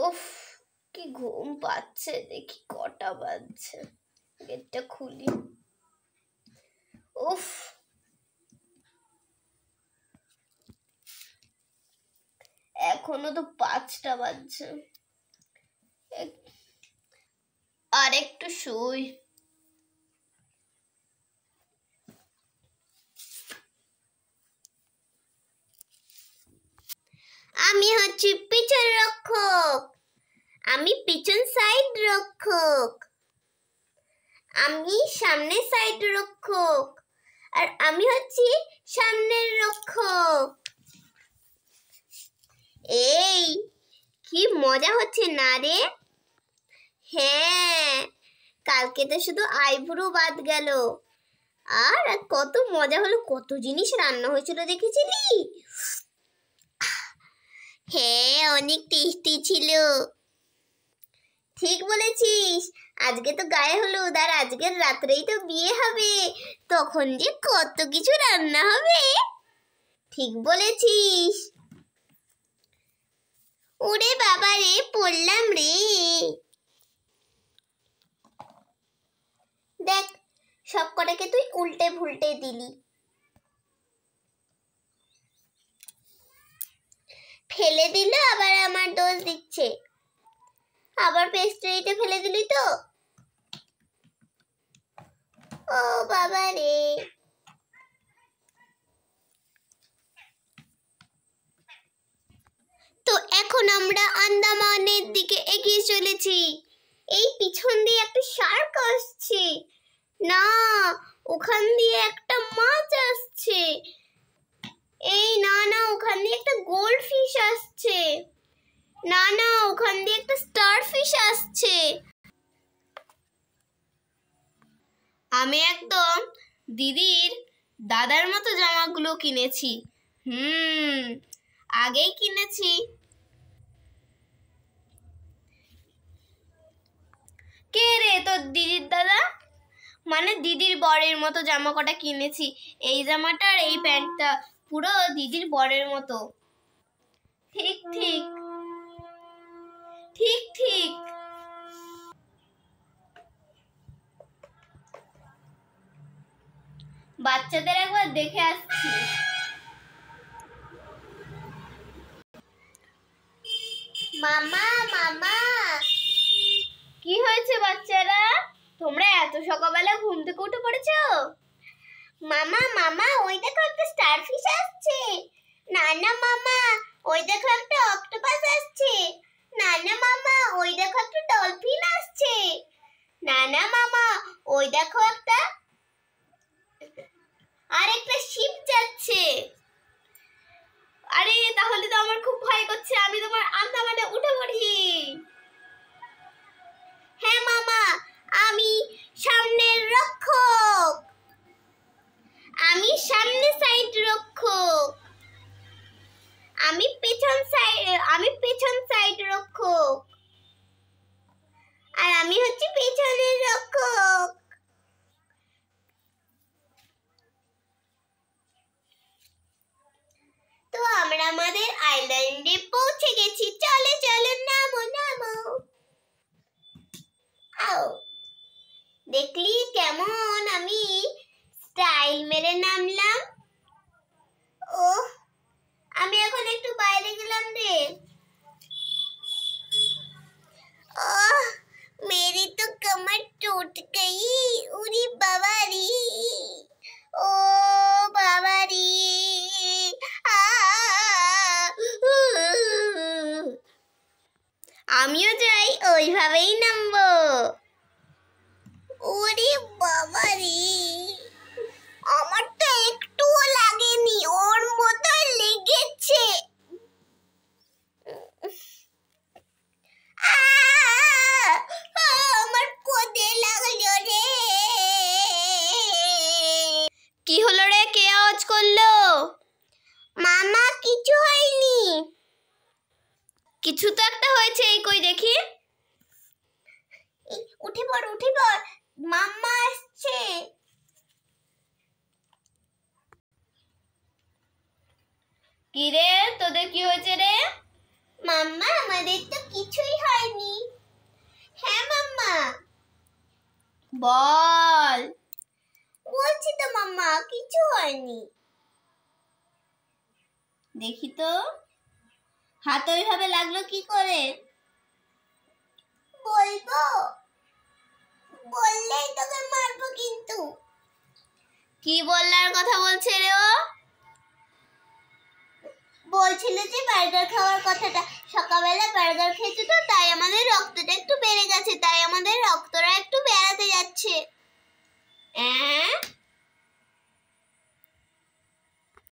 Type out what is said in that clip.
উফ, কি ঘুম পাচ্ছে। দেখি কটা বাজছে, গেটটা খুলি। উফ, এখনো তো 5টা বাজছে। আর একটু শুই। আমি হচ্ছি পিছন রক্ষক, আমি পিছন সাইড রক্ষক। আমি সামনের সাইড রক্ষক, আর আমি হচ্ছি সামনের রক্ষক। এই কি মজা হচ্ছে না রে? হ্যাঁ, কালকে তো শুধু আইব্রো বাদ গেল, আর কত মজা হলো, কত জিনিস রান্না হয়েছিল দেখেছিলি? হ্যাঁ, অনেক টেস্টি ছিল। ঠিক বলেছিস, আজকে তো গায়ে হলুদ, আর আজকের রাত্রেই তো বিয়ে হবে, তখন যে কত কিছু রান্না হবে। ঠিক বলেছিস। ওরে বাবা রে, পড়লাম রে। দেখ, সব কটাকে তুই উল্টে ভুলটে দিলি। ফেলে দিল, আবার আমার দোষ দিচ্ছে। আবার পেস্ট্রিটা ফেলে দিলি তো। ও বাবা রে। তো এখন আমরা আন্দামানের দিকে এগিয়ে চলেছি। এই পিছন দিয়ে একটা শার্ক আসছে, না ওখান দিয়ে একটা মাছ আসছে, এই না না ওখান দিয়ে একটা গোল্ড ফিশ আসছে, না না ওখান দিয়ে একটা স্টার ফিশ আসছে। আমি একদম দিদির দাদার মতো জামাগুলো কিনেছি। আগেই কিনেছি। কে রে তোর দিদির দাদা? মানে দিদির বরের মতো জামা কটা কিনেছি। এই জামাটা আর এই প্যান্টটা পুরো দিদির বরের মতো। ঠিক ঠিক ঠিক ঠিক। বাচ্চাদের একবার দেখে আসছি। মামা মামা। কি হয়েছে বাচ্চারা? তোমরা এত সকালবেলা ঘুম থেকে উঠে পড়েছো? মামা মামা, ওই দেখো একটা স্টারফিশ আসছে। না না মামা, ওই দেখো একটা অক্টোপাস আসছে। না না মামা, ওই দেখো একটা ডলফিন আসছে। না না মামা, ওই দেখো একটা আর একটা শিপ যাচ্ছে। আরে তাহলে তো আমার খুব ভয় করছে, আমি তোমার আন্দামানে উঠে পড়ি। হ্যাঁ মামা, আমি সামনের রক্ষক, আমি সামনে সাইড রক্ষক, আমি পেছন সাইড রক্ষক, আর আমি হচ্ছি পেছনের রক্ষক। তো আমরা আমাদের আইল্যান্ডে পৌঁছে গেছি। চলো চলো, নামো নামো। আও, দেখলি কেমন আমি স্টাইল মেরে নামলাম? ওহ, আমি এখন একটু বাইরে গেলাম রে। ओह, मेरी तो कमर टूट गई। उरी बाबा री, ओ बाबा री। আমিও যাই, ওইভাবেই নামবো। ওরে বাবা রে, আমার তো একটুও লাগেনি, ওর মতো লেগেছে। আমার কোদে লাগলো রে। কি হলো রে, কে আওয়াজ করলো? মামা, কিছু হয়নি। কিছু তো একটা হয়েছে, এই কই দেখি। উঠে পড় উঠে পড়, মাম্মা আসছে। কি রে, তোদের কি হয়েছে রে? মাম্মা, আমাদের তো কিছুই হয়নি। হ্যাঁ মাম্মা। বল। বলছি তো মাম্মা, কিছু হয়নি। দেখি তো, হাত ওইভাবে লাগলো কি করে? বলবো? বললেই তোকে মারবো কিন্তু। কি বললার কথা বলছে রে ও? বলছিল যে বার্গার খাওয়ার কথাটা। সকালবেলা বার্গার খেয়েছে তো, তাই আমাদের রক্তটা একটু বেড়ে গেছে, তাই আমাদের রক্তটা একটু বেড়াতে যাচ্ছে।